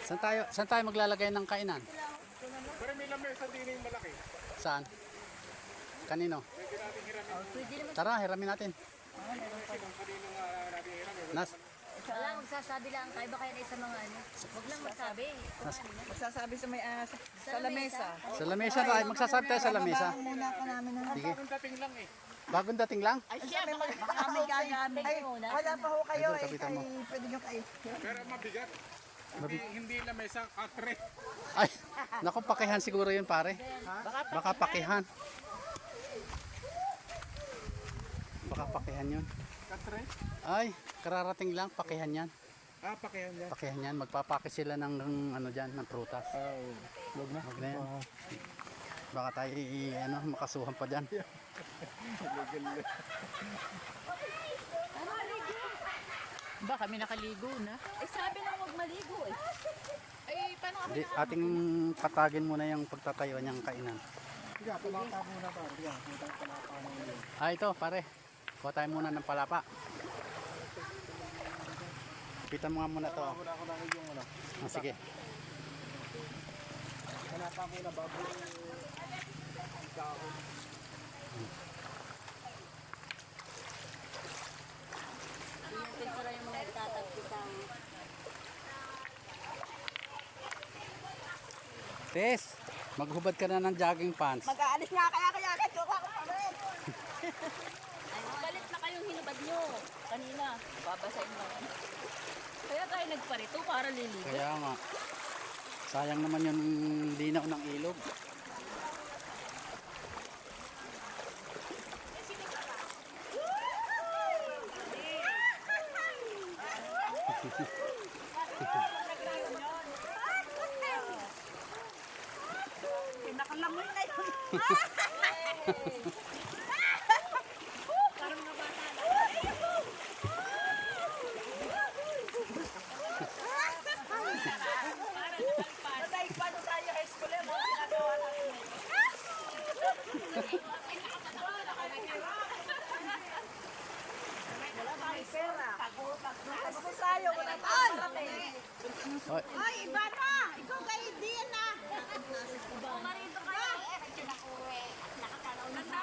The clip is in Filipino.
Saan tayo maglalagay ng kainan? Pero may lamesa din yung malaki. Saan? Kanino? Pwede natin hiramin. Pwede naman. Tara, hiramin natin. Kasi kung kanino nga natin hiramin. Nas, Wala, magsasabi lang. Kaya ba kaya na isa mga ano? Huwag lang magsabi. Magsasabi sa may sa lamesa. sa lamesa tayo. Magsasabi tayo sa lamesa. Muna ka namin na. Sige. Bagong dating lang eh. Bagong dating lang? Ay, siya, baka may gagamit. Ay, wala pa ho kayo. Ay, Ay, kapitan mo. pwede nyo kayo. Pero mabigat. Hindi lamesa, katre. Ay, naku, pakihan siguro yun pare. Baka pakihan. Baka pakihan yun. Katre? Ay, kararating lang, pakihan yan. Ah, pakihan niya. Pakihan yan, magpapaki sila ng ano dyan, ng prutas. Huwag na. Huwag na yan. Baka tayo makasuhan pa dyan. Ba, kami nakaligo na. Eh, sabi lang huwag maligo eh. Ay, paano kami Di, ating patagin muna yung pagtatayuan niyang kainan. Sige, palapa muna pare. Sige, palapa muna. Ah, ito pare. Kuha tayo muna ng palapa. Pitan mo nga muna to. Wala ko na yung ano. Ah, sige. Palapa muna bago dahon. Tingnan ko yung mga tatagpitang. Tess, maghubad ka na ng jogging pants. Mag-aalis nga kaya kuha ko pa rin. Ay, balit na kayong hinubad nyo. Kanina, babasahin mo. Kaya tayo nagparito para liligo. Kaya nga. Sayang naman yung linaw ng ilog. Nakalamoy na yun. Parang mga bata na. Patay pa sa iyo, high school yan. Ginagawa natin. Wala tayong pera. High school tayo, wala tayong parating. Oy, Ay, iba na! Ikaw kay Dian na! Marito kayo. Nakakalaw na sa